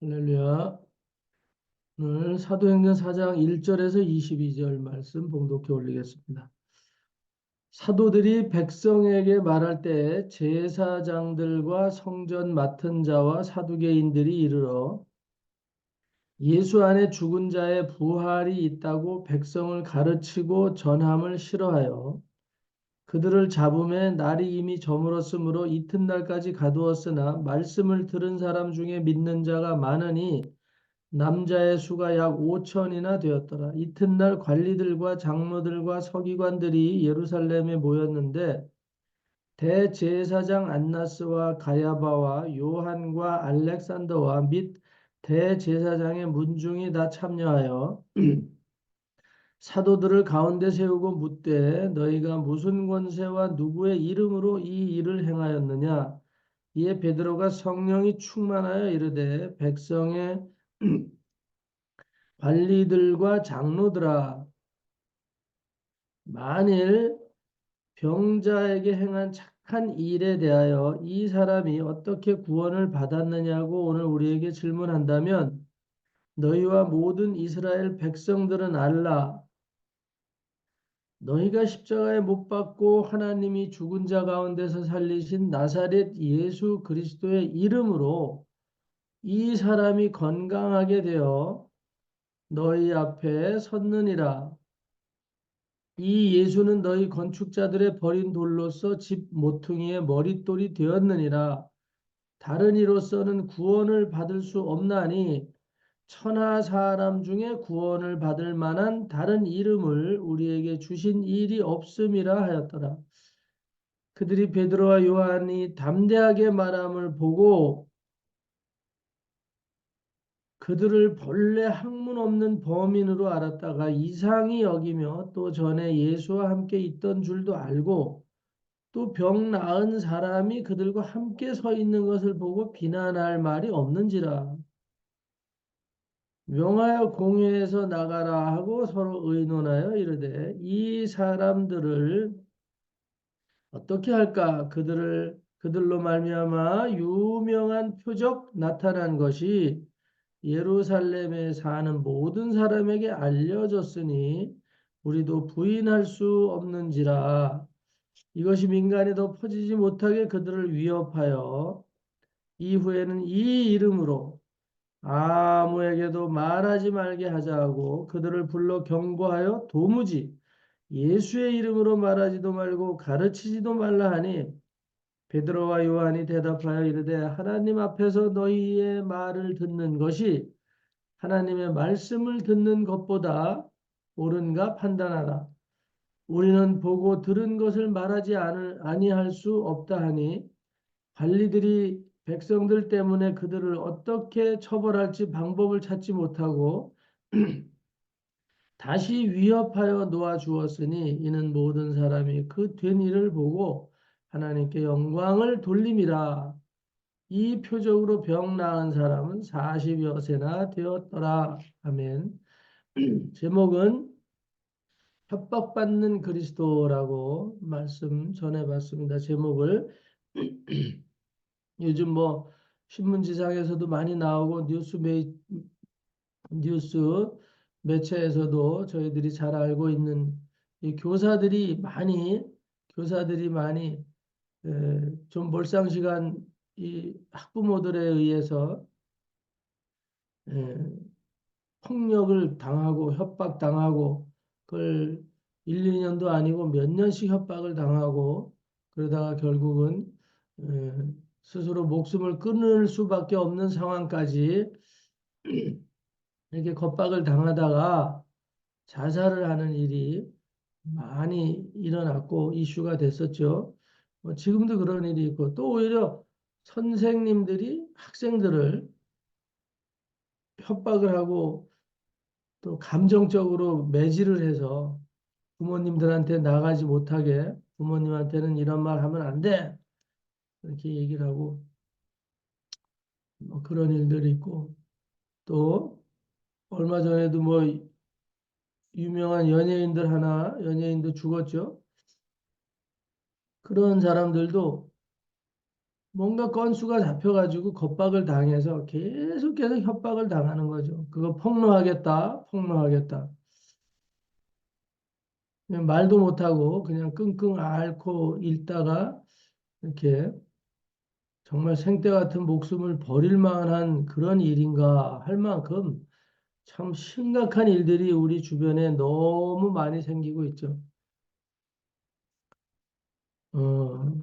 할렐루야. 오늘 사도행전 4장 1절에서 22절 말씀 봉독해 올리겠습니다. 사도들이 백성에게 말할 때 제사장들과 성전 맡은 자와 사두개인들이 이르러 예수 안에 죽은 자의 부활이 있다고 백성을 가르치고 전함을 싫어하여 그들을 잡음에 날이 이미 저물었으므로 이튿날까지 가두었으나 말씀을 들은 사람 중에 믿는 자가 많으니 남자의 수가 약 5천이나 되었더라. 이튿날 관리들과 장로들과 서기관들이 예루살렘에 모였는데 대제사장 안나스와 가야바와 요한과 알렉산더와 및 대제사장의 문중이 다 참여하여 사도들을 가운데 세우고 묻되 너희가 무슨 권세와 누구의 이름으로 이 일을 행하였느냐? 이에 베드로가 성령이 충만하여 이르되 백성의 관리들과 장로들아, 만일 병자에게 행한 착한 일에 대하여 이 사람이 어떻게 구원을 받았느냐고 오늘 우리에게 질문한다면 너희와 모든 이스라엘 백성들은 알라. 너희가 십자가에 못 박고 하나님이 죽은 자 가운데서 살리신 나사렛 예수 그리스도의 이름으로 이 사람이 건강하게 되어 너희 앞에 섰느니라. 이 예수는 너희 건축자들의 버린 돌로서 집 모퉁이의 머릿돌이 되었느니라. 다른 이로서는 구원을 받을 수 없나니 천하 사람 중에 구원을 받을 만한 다른 이름을 우리에게 주신 일이 없음이라 하였더라. 그들이 베드로와 요한이 담대하게 말함을 보고 그들을 본래 학문 없는 범인으로 알았다가 이상히 여기며 또 전에 예수와 함께 있던 줄도 알고 또 병 나은 사람이 그들과 함께 서 있는 것을 보고 비난할 말이 없는지라. 명하여 공회에서 나가라 하고 서로 의논하여 이르되 이 사람들을 어떻게 할까? 그들로 말미암아 유명한 표적 나타난 것이 예루살렘에 사는 모든 사람에게 알려졌으니 우리도 부인할 수 없는지라. 이것이 민간에 더 퍼지지 못하게 그들을 위협하여 이후에는 이 이름으로 아무에게도 말하지 말게 하자 하고 그들을 불러 경고하여 도무지 예수의 이름으로 말하지도 말고 가르치지도 말라 하니 베드로와 요한이 대답하여 이르되 하나님 앞에서 너희의 말을 듣는 것이 하나님의 말씀을 듣는 것보다 옳은가 판단하라. 우리는 보고 들은 것을 말하지 아니할 수 없다 하니 관리들이 백성들 때문에 그들을 어떻게 처벌할지 방법을 찾지 못하고 다시 위협하여 놓아 주었으니 이는 모든 사람이 그 된 일을 보고 하나님께 영광을 돌림이라. 이 표적으로 병 나은 사람은 40여 세나 되었더라. 아멘. 제목은 협박받는 그리스도라고 말씀 전해봤습니다. 제목을 요즘 뭐 신문지상에서도 많이 나오고 뉴스 매체에서도 저희들이 잘 알고 있는 이 교사들이 많이 좀 몰상식한 이 학부모들에 의해서 에, 폭력을 당하고 협박당하고 그걸 1, 2년도 아니고 몇 년씩 협박을 당하고 그러다가 결국은 에, 스스로 목숨을 끊을 수밖에 없는 상황까지 이렇게 겁박을 당하다가 자살을 하는 일이 많이 일어났고 이슈가 됐었죠. 지금도 그런 일이 있고 또 오히려 선생님들이 학생들을 협박을 하고 또 감정적으로 매질을 해서 부모님들한테 나가지 못하게 부모님한테는 이런 말 하면 안 돼. 이렇게 얘기를 하고 뭐 그런 일들이 있고 또 얼마 전에도 뭐 유명한 연예인도 죽었죠. 그런 사람들도 뭔가 건수가 잡혀가지고 겁박을 당해서 계속 협박을 당하는 거죠. 그거 폭로하겠다, 폭로하겠다. 그냥 말도 못하고 그냥 끙끙 앓고 있다가 이렇게 정말 생떼 같은 목숨을 버릴 만한 그런 일인가 할 만큼 참 심각한 일들이 우리 주변에 너무 많이 생기고 있죠. 어,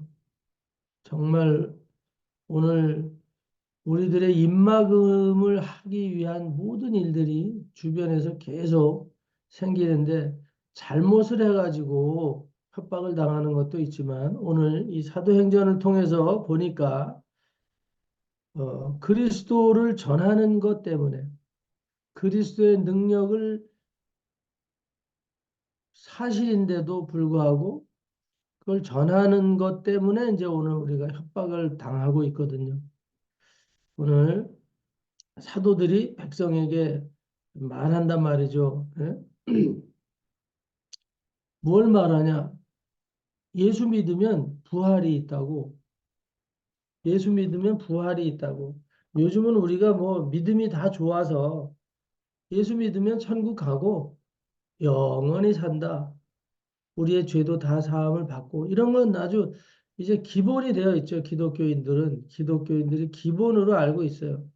정말 오늘 우리들의 입막음을 하기 위한 모든 일들이 주변에서 계속 생기는데 잘못을 해가지고 협박을 당하는 것도 있지만 오늘 이 사도행전을 통해서 보니까 그리스도를 전하는 것 때문에 그리스도의 능력을 사실인데도 불구하고 그걸 전하는 것 때문에 이제 오늘 우리가 협박을 당하고 있거든요. 오늘 사도들이 백성에게 말한단 말이죠. 예? 뭘 말하냐? 예수 믿으면 부활이 있다고. 예수 믿으면 부활이 있다고. 요즘은 우리가 뭐 믿음이 다 좋아서 예수 믿으면 천국 가고 영원히 산다. 우리의 죄도 다 사함을 받고 이런 건 아주 이제 기본이 되어 있죠. 기독교인들이 기본으로 알고 있어요.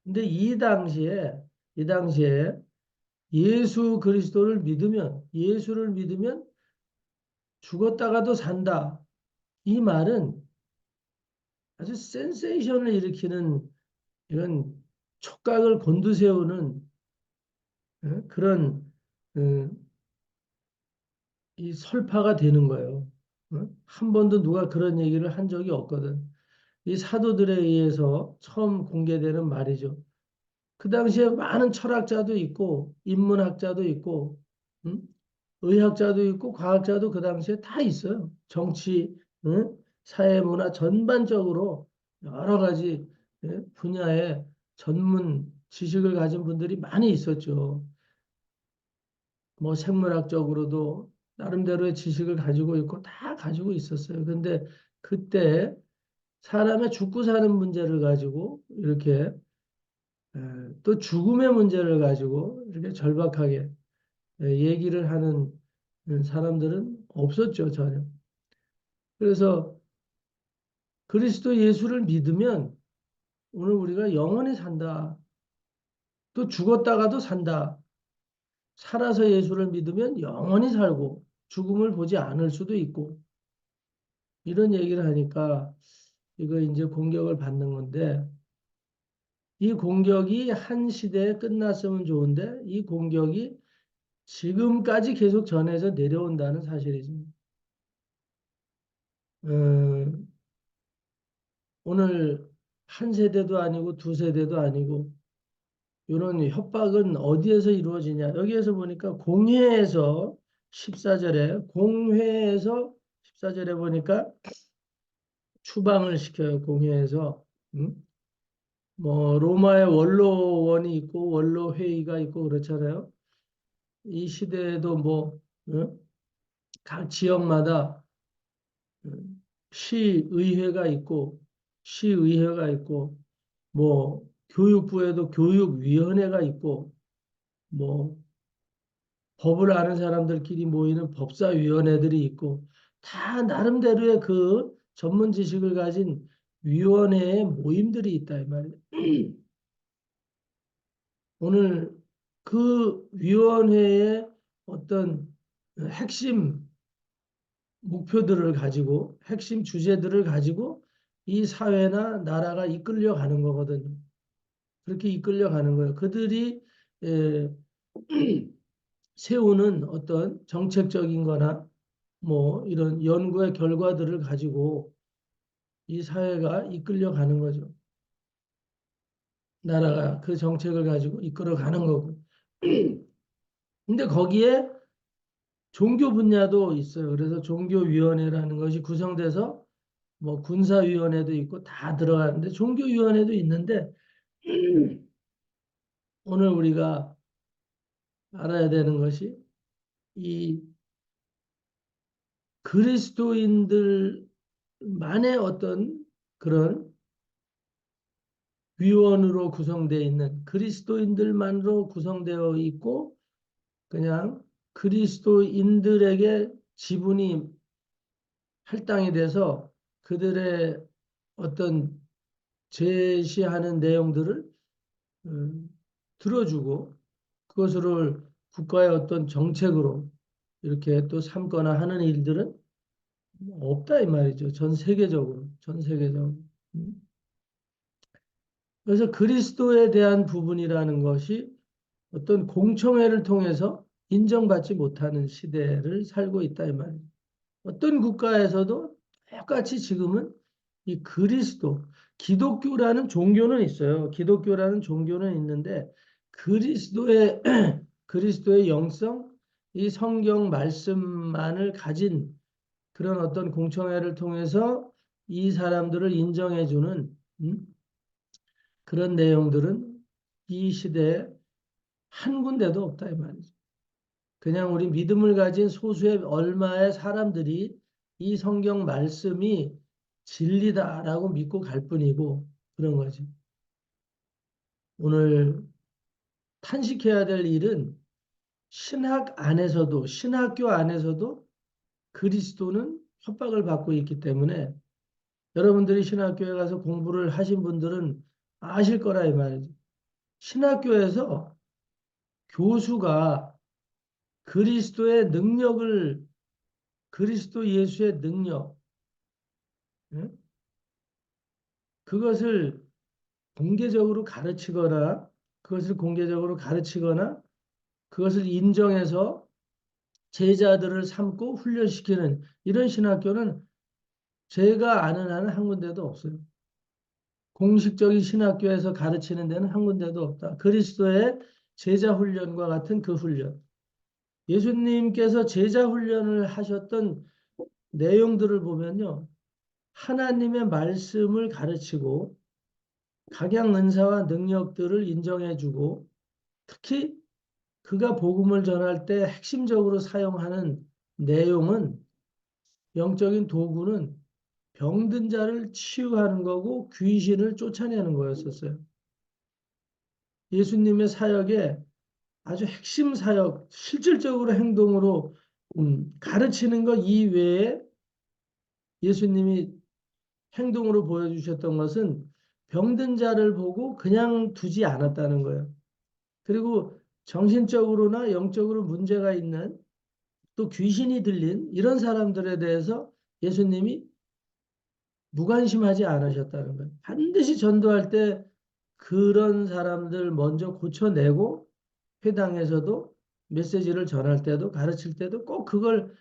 근데 이 당시에 예수를 믿으면 죽었다가도 산다. 이 말은 아주 센세이션을 일으키는 이런 촉각을 곤두세우는 그런 어, 이 설파가 되는 거예요. 한 번도 누가 그런 얘기를 한 적이 없거든. 이 사도들에 의해서 처음 공개되는 말이죠. 그 당시에 많은 철학자도 있고 인문학자도 있고 음? 의학자도 있고 과학자도 그 당시에 다 있어요. 정치, 사회, 문화 전반적으로 여러 가지 분야의 전문 지식을 가진 분들이 많이 있었죠. 뭐 생물학적으로도 나름대로의 지식을 가지고 있고 다 가지고 있었어요. 근데 그때 사람의 죽고 사는 문제를 가지고 이렇게 또 죽음의 문제를 가지고 이렇게 절박하게 얘기를 하는 사람들은 없었죠, 전혀. 그래서 그리스도 예수를 믿으면 오늘 우리가 영원히 산다. 또 죽었다가도 산다. 살아서 예수를 믿으면 영원히 살고 죽음을 보지 않을 수도 있고 이런 얘기를 하니까 이거 이제 공격을 받는 건데 이 공격이 한 시대에 끝났으면 좋은데 이 공격이 지금까지 계속 전해져 내려온다는 사실이죠. 어, 오늘 한 세대도 아니고 두 세대도 아니고 이런 협박은 어디에서 이루어지냐? 여기에서 보니까 공회에서 14절에 공회에서 14절에 보니까 추방을 시켜요. 공회에서. 음? 뭐 로마의 원로원이 있고 원로 회의가 있고 그렇잖아요. 이 시대에도 뭐 각 지역마다 시의회가 있고 시의회가 있고 뭐 교육부에도 교육위원회가 있고 뭐 법을 아는 사람들끼리 모이는 법사위원회들이 있고 다 나름대로의 그 전문 지식을 가진 위원회의 모임들이 있다 이 말이에요. 오늘 그 위원회의 어떤 핵심 목표들을 가지고 핵심 주제들을 가지고 이 사회나 나라가 이끌려 가는 거거든요. 그렇게 이끌려 가는 거예요. 그들이 에, 세우는 어떤 정책적인 거나 뭐 이런 연구의 결과들을 가지고 이 사회가 이끌려 가는 거죠. 나라가 그 정책을 가지고 이끌어 가는 거고. 근데 거기에 종교 분야도 있어요. 그래서 종교위원회라는 것이 구성돼서 뭐 군사위원회도 있고 다 들어가는데 종교위원회도 있는데 오늘 우리가 알아야 되는 것이 이 그리스도인들만의 어떤 그런 위원으로 구성되어 있는 그리스도인들만으로 구성되어 있고 그냥 그리스도인들에게 지분이 할당이 돼서 그들의 어떤 제시하는 내용들을 음, 들어주고 그것을 국가의 어떤 정책으로 이렇게 또 삼거나 하는 일들은 없다 이 말이죠. 전 세계적으로, 전 세계적으로. 음. 그래서 그리스도에 대한 부분이라는 것이 어떤 공청회를 통해서 인정받지 못하는 시대를 살고 있다 이 말이에요. 어떤 국가에서도 똑같이 지금은 이 그리스도, 기독교라는 종교는 있어요. 기독교라는 종교는 있는데 그리스도의 그리스도의 영성, 이 성경 말씀만을 가진 그런 어떤 공청회를 통해서 이 사람들을 인정해주는 그런 내용들은 이 시대에 한 군데도 없다 이 말이죠. 그냥 우리 믿음을 가진 소수의 얼마의 사람들이 이 성경 말씀이 진리다라고 믿고 갈 뿐이고 그런 거지. 오늘 탄식해야 될 일은 신학 안에서도 신학교 안에서도 그리스도는 협박을 받고 있기 때문에 여러분들이 신학교에 가서 공부를 하신 분들은 아실 거라 이 말이죠. 신학교에서 교수가 그리스도의 능력을 그리스도 예수의 능력 응? 그것을 공개적으로 가르치거나 그것을 공개적으로 가르치거나 그것을 인정해서 제자들을 삼고 훈련시키는 이런 신학교는 제가 아는 한은 한 군데도 없어요. 공식적인 신학교에서 가르치는 데는 한 군데도 없다. 그리스도의 제자 훈련과 같은 그 훈련. 예수님께서 제자 훈련을 하셨던 내용들을 보면요. 하나님의 말씀을 가르치고 각양 은사와 능력들을 인정해주고 특히 그가 복음을 전할 때 핵심적으로 사용하는 내용은 영적인 도구는 병든 자를 치유하는 거고 귀신을 쫓아내는 거였었어요. 예수님의 사역에 아주 핵심 사역, 실질적으로 행동으로 가르치는 것 이외에 예수님이 행동으로 보여주셨던 것은 병든 자를 보고 그냥 두지 않았다는 거예요. 그리고 정신적으로나 영적으로 문제가 있는 또 귀신이 들린 이런 사람들에 대해서 예수님이 무관심하지 않으셨다는 거예요. 반드시 전도할 때 그런 사람들 먼저 고쳐내고 회당에서도 메시지를 전할 때도 가르칠 때도 꼭 그걸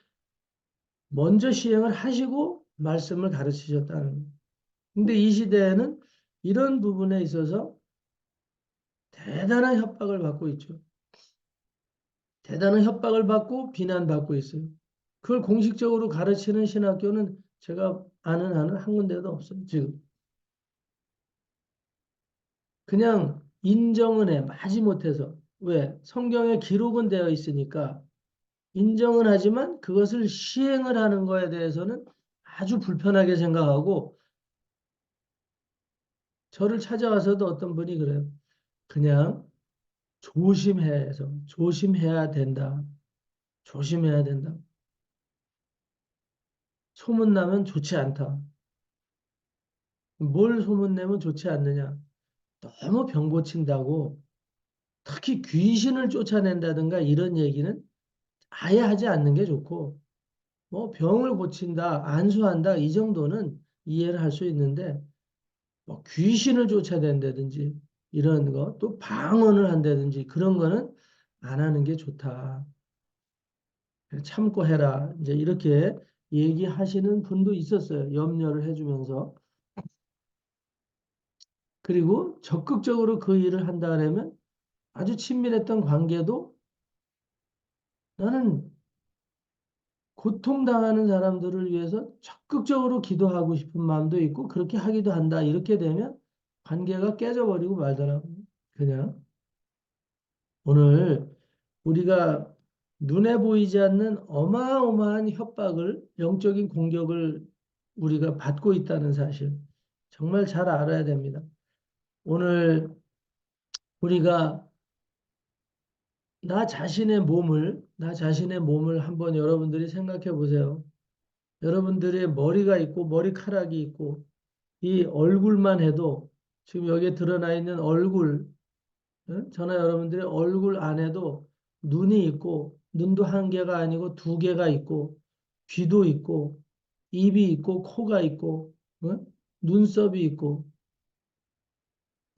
먼저 시행을 하시고 말씀을 가르치셨다는 거예요. 근데 이 시대에는 이런 부분에 있어서 대단한 협박을 받고 있죠. 대단한 협박을 받고 비난받고 있어요. 그걸 공식적으로 가르치는 신학교는 제가 아는 한은 한 군데도 없어요, 지금. 그냥 인정은 해, 마지못해서. 왜? 성경에 기록은 되어 있으니까 인정은 하지만 그것을 시행을 하는 거에 대해서는 아주 불편하게 생각하고 저를 찾아와서도 어떤 분이 그래요. 그냥 조심해서, 조심해야 된다. 조심해야 된다. 소문나면 좋지 않다. 뭘 소문내면 좋지 않느냐. 너무 병 고친다고 특히 귀신을 쫓아낸다든가 이런 얘기는 아예 하지 않는 게 좋고 뭐 병을 고친다, 안수한다 이 정도는 이해를 할 수 있는데 뭐 귀신을 쫓아낸다든지 이런 거 또 방언을 한다든지 그런 거는 안 하는 게 좋다. 참고 해라. 이제 이렇게 얘기하시는 분도 있었어요. 염려를 해주면서. 그리고 적극적으로 그 일을 한다 그러면 아주 친밀했던 관계도 나는 고통당하는 사람들을 위해서 적극적으로 기도하고 싶은 마음도 있고 그렇게 하기도 한다. 이렇게 되면 관계가 깨져버리고 말더라고요. 그냥 오늘 우리가 눈에 보이지 않는 어마어마한 협박을 영적인 공격을 우리가 받고 있다는 사실 정말 잘 알아야 됩니다. 오늘 우리가 나 자신의 몸을 한번 여러분들이 생각해 보세요. 여러분들의 머리가 있고 머리카락이 있고 이 얼굴만 해도 지금 여기에 드러나 있는 얼굴, 저나 여러분들의 얼굴 안에도 눈이 있고 눈도 한 개가 아니고 두 개가 있고 귀도 있고 입이 있고 코가 있고 눈썹이 있고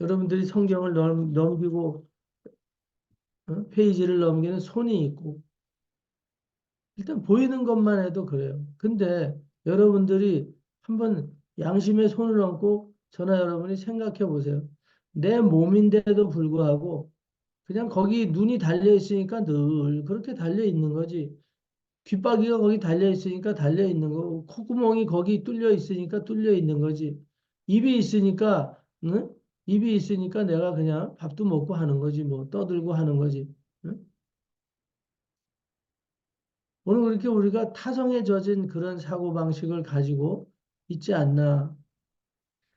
여러분들이 성경을 넘기고 페이지를 넘기는 손이 있고 일단 보이는 것만 해도 그래요. 근데 여러분들이 한번 양심의 손을 얹고 저나 여러분이 생각해 보세요. 내 몸인데도 불구하고 그냥 거기 눈이 달려 있으니까 늘 그렇게 달려 있는 거지. 귓바퀴가 거기 달려 있으니까 달려 있는 거고, 콧구멍이 거기 뚫려 있으니까 뚫려 있는 거지. 입이 있으니까, 응? 입이 있으니까 내가 그냥 밥도 먹고 하는 거지, 뭐, 떠들고 하는 거지. 응? 오늘 그렇게 우리가 타성에 젖은 그런 사고방식을 가지고 있지 않나.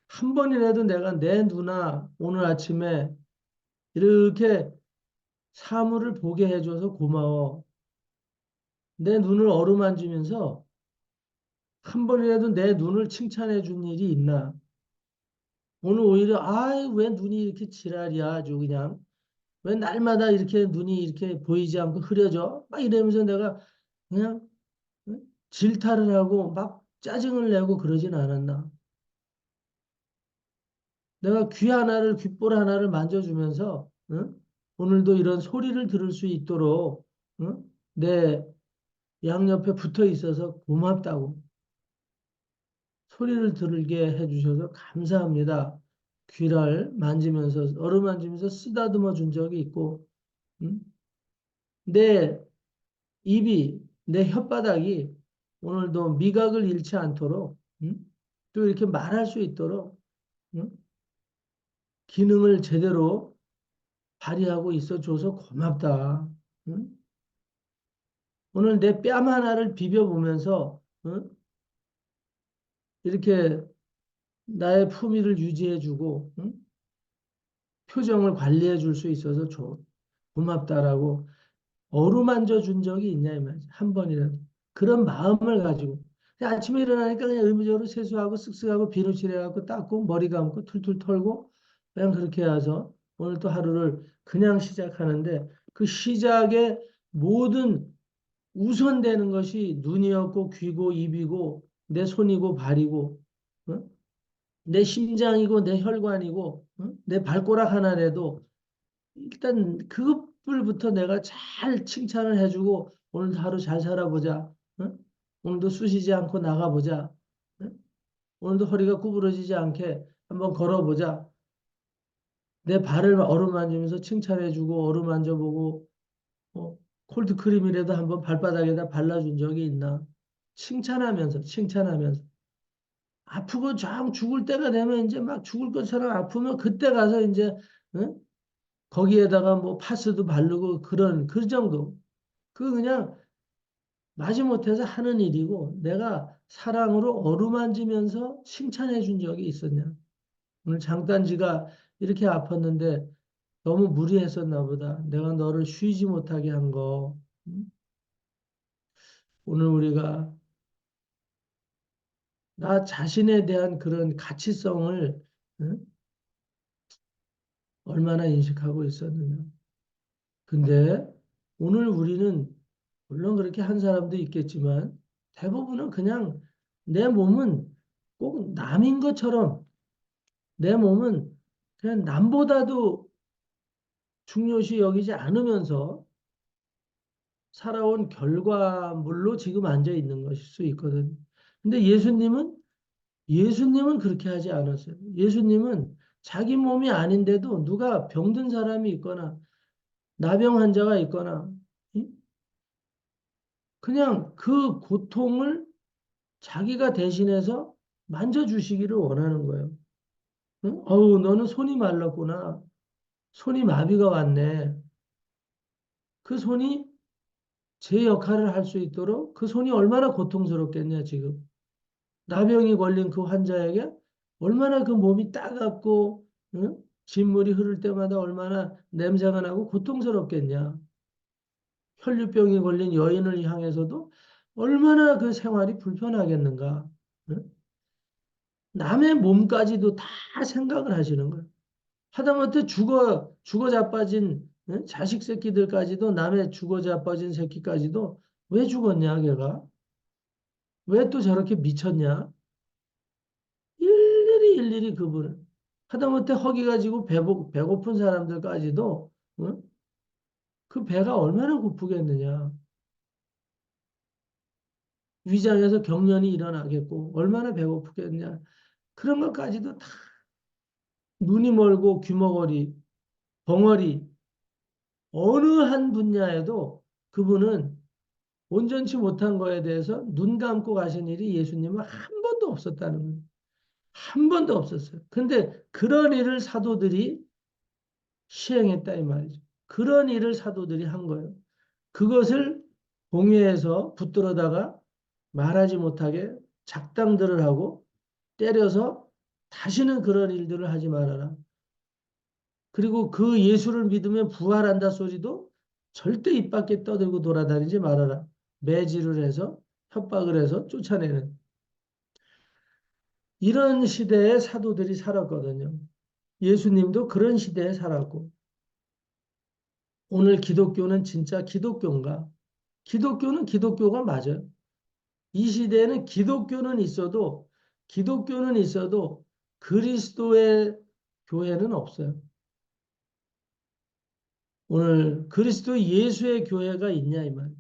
한 번이라도 내가 내 누나 오늘 아침에 이렇게 사물을 보게 해줘서 고마워. 내 눈을 어루만지면서 한 번이라도 내 눈을 칭찬해 준 일이 있나? 오늘 오히려 아이 왜 눈이 이렇게 지랄이야 아주 그냥 왜 날마다 이렇게 눈이 이렇게 보이지 않고 흐려져? 막 이러면서 내가 그냥 응? 질타를 하고 막 짜증을 내고 그러진 않았나? 내가 귀 하나를 귓볼 하나를 만져주면서 응? 오늘도 이런 소리를 들을 수 있도록 응? 내 양옆에 붙어 있어서 고맙다고 소리를 들게 해주셔서 감사합니다. 귀를 만지면서 어루만지면서 쓰다듬어 준 적이 있고 응? 내 입이 내 혓바닥이 오늘도 미각을 잃지 않도록 응? 또 이렇게 말할 수 있도록 응? 기능을 제대로 발휘하고 있어줘서 고맙다. 응? 오늘 내 뺨 하나를 비벼보면서 응? 이렇게 나의 품위를 유지해주고 응? 표정을 관리해 줄 수 있어서 고맙다라고 어루만져 준 적이 있냐 이 말이지. 한 번이라도. 그런 마음을 가지고. 그냥 아침에 일어나니까 그냥 의무적으로 세수하고 쓱쓱하고 비누칠해갖고 닦고 머리 감고 툴툴 털고 그냥 그렇게 해서 오늘 또 하루를 그냥 시작하는데 그 시작의 모든 우선되는 것이 눈이었고 귀고 입이고 내 손이고 발이고 어? 내 심장이고 내 혈관이고 내 발가락 하나라도 일단 그것들부터 내가 잘 칭찬을 해주고 오늘도 하루 잘 살아보자. 응? 오늘도 쑤시지 않고 나가보자. 응? 오늘도 허리가 구부러지지 않게 한번 걸어보자. 내 발을 어루만지면서 칭찬해주고 어루만져보고 콜드크림이라도 한번 발바닥에다 발라준 적이 있나? 칭찬하면서 아프고 정 죽을 때가 되면 이제 막 죽을 것처럼 아프면 그때 가서 이제 응? 거기에다가 뭐 파스도 바르고 그런 그 정도. 그 그냥 마지못해서 하는 일이고 내가 사랑으로 어루만지면서 칭찬해 준 적이 있었냐. 오늘 장단지가 이렇게 아팠는데 너무 무리했었나 보다. 내가 너를 쉬지 못하게 한 거. 응? 오늘 우리가 나 자신에 대한 그런 가치성을 응? 얼마나 인식하고 있었느냐. 근데 오늘 우리는 물론 그렇게 한 사람도 있겠지만 대부분은 그냥 내 몸은 꼭 남인 것처럼 내 몸은 그냥 남보다도 중요시 여기지 않으면서 살아온 결과물로 지금 앉아 있는 것일 수 있거든. 근데 예수님은 그렇게 하지 않았어요. 예수님은 자기 몸이 아닌데도 누가 병든 사람이 있거나 나병 환자가 있거나 그냥 그 고통을 자기가 대신해서 만져주시기를 원하는 거예요. 응? 어우, 너는 손이 말랐구나. 손이 마비가 왔네. 그 손이 제 역할을 할 수 있도록 그 손이 얼마나 고통스럽겠냐, 지금. 나병이 걸린 그 환자에게 얼마나 그 몸이 따갑고, 응? 진물이 흐를 때마다 얼마나 냄새가 나고 고통스럽겠냐. 혈류병이 걸린 여인을 향해서도 얼마나 그 생활이 불편하겠는가. 응? 남의 몸까지도 다 생각을 하시는 거예요. 하다못해 죽어 자빠진 자식 새끼들까지도 남의 죽어 자빠진 새끼까지도 왜 죽었냐 걔가 왜 또 저렇게 미쳤냐 일일이 그분을 하다못해 허기 가지고 배고픈 사람들까지도 어? 그 배가 얼마나 고프겠느냐 위장에서 경련이 일어나겠고 얼마나 배고프겠냐 그런 것까지도 다 눈이 멀고 귀머거리 벙어리 어느 한 분야에도 그분은 온전치 못한 거에 대해서 눈 감고 가신 일이 예수님은 한 번도 없었다는 거예요. 한 번도 없었어요. 근데 그런 일을 사도들이 시행했다 이 말이죠. 그런 일을 사도들이 한 거예요. 그것을 공회에서 붙들어다가 말하지 못하게 작당들을 하고 때려서 다시는 그런 일들을 하지 말아라. 그리고 그 예수를 믿으면 부활한다 소리도 절대 입 밖에 떠들고 돌아다니지 말아라. 매질을 해서 협박을 해서 쫓아내는 이런 시대에 사도들이 살았거든요. 예수님도 그런 시대에 살았고 오늘 기독교는 진짜 기독교인가? 기독교는 기독교가 맞아요. 이 시대에는 기독교는 있어도 그리스도의 교회는 없어요. 오늘 그리스도 예수의 교회가 있냐 이 말.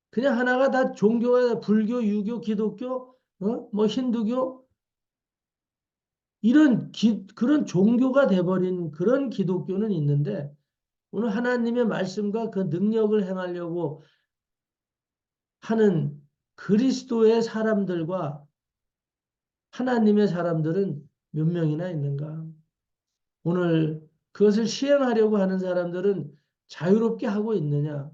그냥 하나가 다 종교가 불교, 유교, 기독교, 뭐 힌두교 그런 종교가 돼버린 그런 기독교는 있는데 오늘 하나님의 말씀과 그 능력을 행하려고 하는 그리스도의 사람들과 하나님의 사람들은 몇 명이나 있는가? 오늘 그것을 시행하려고 하는 사람들은 자유롭게 하고 있느냐?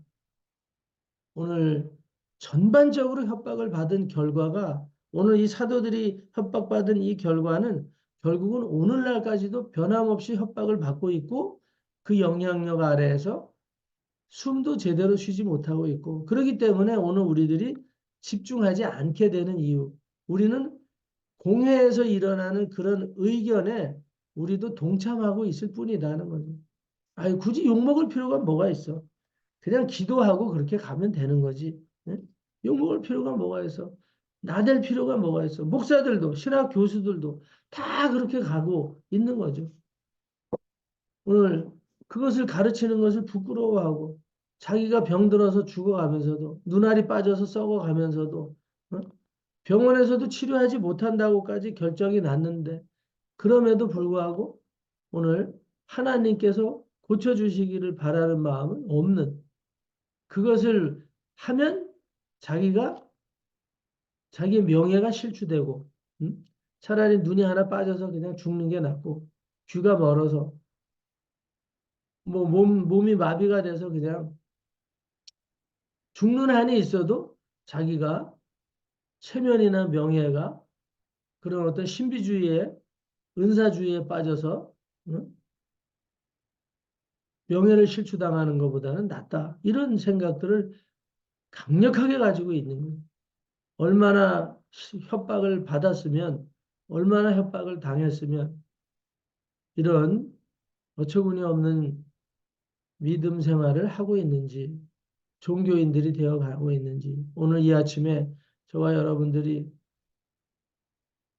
오늘 전반적으로 협박을 받은 결과가 오늘 이 사도들이 협박받은 이 결과는 결국은 오늘날까지도 변함없이 협박을 받고 있고 그 영향력 아래에서 숨도 제대로 쉬지 못하고 있고 그렇기 때문에 오늘 우리들이 집중하지 않게 되는 이유 우리는 공회에서 일어나는 그런 의견에 우리도 동참하고 있을 뿐이라는 거죠. 아니 굳이 욕먹을 필요가 뭐가 있어. 그냥 기도하고 그렇게 가면 되는 거지. 응? 욕먹을 필요가 뭐가 있어. 나댈 필요가 뭐가 있어. 목사들도 신학 교수들도 다 그렇게 가고 있는 거죠. 오늘 그것을 가르치는 것을 부끄러워하고 자기가 병들어서 죽어가면서도 눈알이 빠져서 썩어가면서도 어? 병원에서도 치료하지 못한다고까지 결정이 났는데 그럼에도 불구하고 오늘 하나님께서 고쳐주시기를 바라는 마음은 없는 그것을 하면 자기가 자기의 명예가 실추되고 차라리 눈이 하나 빠져서 그냥 죽는 게 낫고 귀가 멀어서 뭐 몸이 마비가 돼서 그냥 죽는 한이 있어도 자기가 체면이나 명예가 그런 어떤 신비주의에 은사주의에 빠져서 응? 명예를 실추당하는 것보다는 낫다. 이런 생각들을 강력하게 가지고 있는 거예요. 얼마나 협박을 받았으면 얼마나 협박을 당했으면 이런 어처구니 없는 믿음 생활을 하고 있는지 종교인들이 되어 가고 있는지 오늘 이 아침에 저와 여러분들이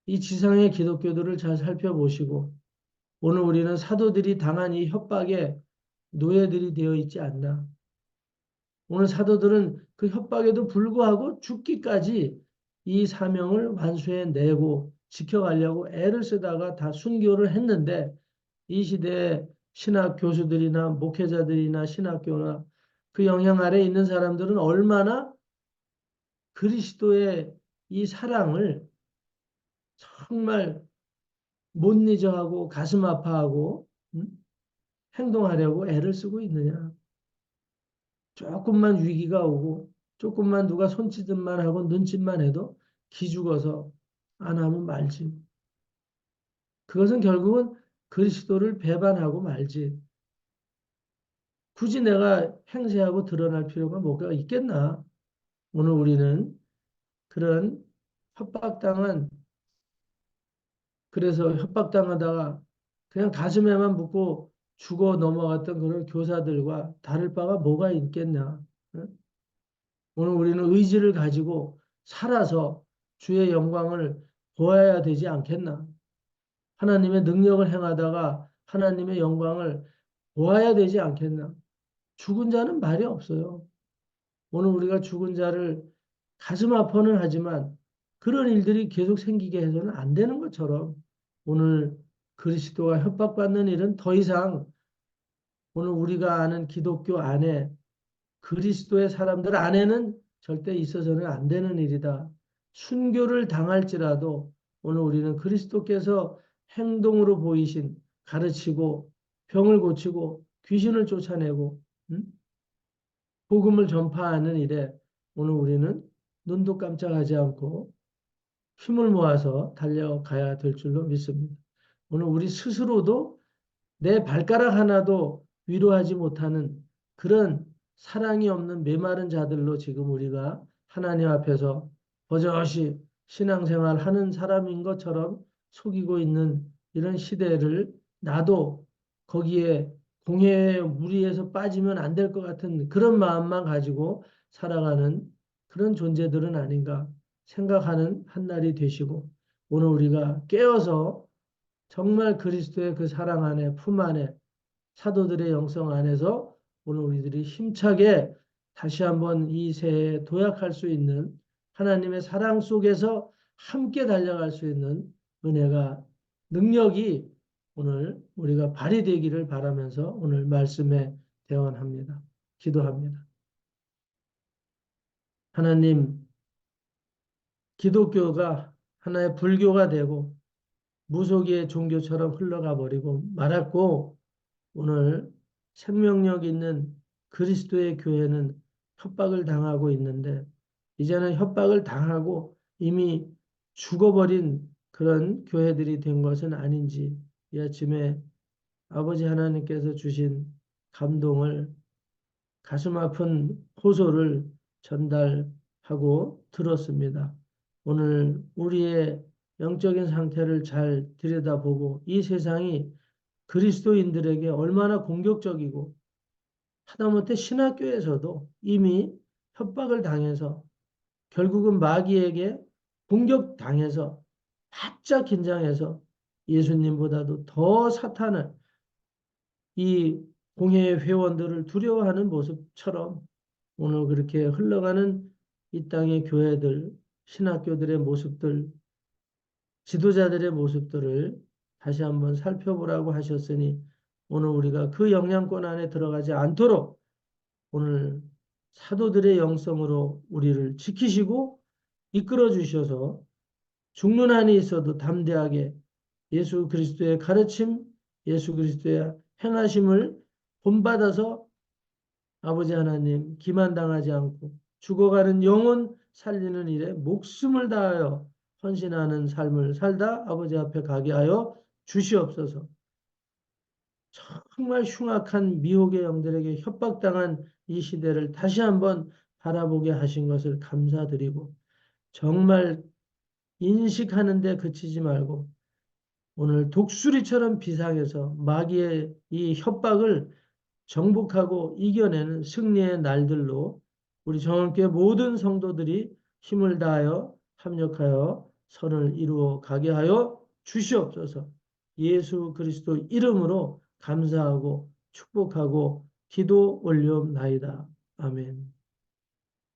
이 지상의 기독교들을 잘 살펴보시고 오늘 우리는 사도들이 당한 이 협박에 노예들이 되어 있지 않나. 오늘 사도들은 그 협박에도 불구하고 죽기까지 이 사명을 완수해내고 지켜가려고 애를 쓰다가 다 순교를 했는데 이 시대의 신학 교수들이나 목회자들이나 신학교나 그 영향 아래 있는 사람들은 얼마나 그리스도의 이 사랑을 정말 못 잊어하고 가슴 아파하고 행동하려고 애를 쓰고 있느냐. 조금만 위기가 오고 조금만 누가 손짓만 하고 눈짓만 해도 기죽어서 안 하면 말지. 그것은 결국은 그리스도를 배반하고 말지. 굳이 내가 행세하고 드러날 필요가 뭐가 있겠나? 오늘 우리는 그런 협박당한, 그래서 협박당하다가 그냥 가슴에만 묻고 죽어 넘어갔던 그런 교사들과 다를 바가 뭐가 있겠냐? 응? 오늘 우리는 의지를 가지고 살아서 주의 영광을 보아야 되지 않겠나? 하나님의 능력을 행하다가 하나님의 영광을 보아야 되지 않겠나? 죽은 자는 말이 없어요. 오늘 우리가 죽은 자를 가슴 아파는 하지만 그런 일들이 계속 생기게 해서는 안 되는 것처럼 오늘 그리스도가 협박받는 일은 더 이상 오늘 우리가 아는 기독교 안에 그리스도의 사람들 안에는 절대 있어서는 안 되는 일이다. 순교를 당할지라도 오늘 우리는 그리스도께서 행동으로 보이신 가르치고 병을 고치고 귀신을 쫓아내고 음? 복음을 전파하는 일에 오늘 우리는 눈도 깜짝하지 않고 힘을 모아서 달려가야 될 줄로 믿습니다. 오늘 우리 스스로도 내 발가락 하나도 위로하지 못하는 그런 사랑이 없는 메마른 자들로 지금 우리가 하나님 앞에서 버젓이 신앙생활 하는 사람인 것처럼 속이고 있는 이런 시대를 나도 거기에 공회의 무리에서 빠지면 안 될 것 같은 그런 마음만 가지고 살아가는 그런 존재들은 아닌가 생각하는 한 날이 되시고 오늘 우리가 깨어서 정말 그리스도의 그 사랑 안에 품 안에 사도들의 영성 안에서 오늘 우리들이 힘차게 다시 한번 이 새해에 도약할 수 있는 하나님의 사랑 속에서 함께 달려갈 수 있는 은혜가 능력이 오늘 우리가 발휘되기를 바라면서 오늘 말씀에 대원합니다. 기도합니다. 하나님, 기독교가 하나의 불교가 되고 무속의 종교처럼 흘러가 버리고 말았고 오늘 생명력 있는 그리스도의 교회는 협박을 당하고 있는데 이제는 협박을 당하고 이미 죽어버린 그런 교회들이 된 것은 아닌지 이 아침에 아버지 하나님께서 주신 감동을 가슴 아픈 호소를 전달하고 들었습니다. 오늘 우리의 영적인 상태를 잘 들여다보고 이 세상이 그리스도인들에게 얼마나 공격적이고 하다못해 신학교에서도 이미 협박을 당해서 결국은 마귀에게 공격당해서 바짝 긴장해서 예수님보다도 더 사탄을 이 공회의 회원들을 두려워하는 모습처럼 오늘 그렇게 흘러가는 이 땅의 교회들, 신학교들의 모습들, 지도자들의 모습들을 다시 한번 살펴보라고 하셨으니 오늘 우리가 그 영향권 안에 들어가지 않도록 오늘 사도들의 영성으로 우리를 지키시고 이끌어 주셔서 죽는 한이 있어도 담대하게 예수 그리스도의 가르침, 예수 그리스도의 행하심을 본받아서 아버지 하나님 기만당하지 않고 죽어가는 영혼 살리는 일에 목숨을 다하여 헌신하는 삶을 살다 아버지 앞에 가게 하여 주시옵소서. 정말 흉악한 미혹의 영들에게 협박당한 이 시대를 다시 한번 바라보게 하신 것을 감사드리고 정말 인식하는 데 그치지 말고 오늘 독수리처럼 비상해서 마귀의 이 협박을 정복하고 이겨내는 승리의 날들로 우리 정원교회 모든 성도들이 힘을 다하여 합력하여 선을 이루어 가게 하여 주시옵소서. 예수 그리스도 이름으로 감사하고 축복하고 기도 올려옵나이다. 아멘.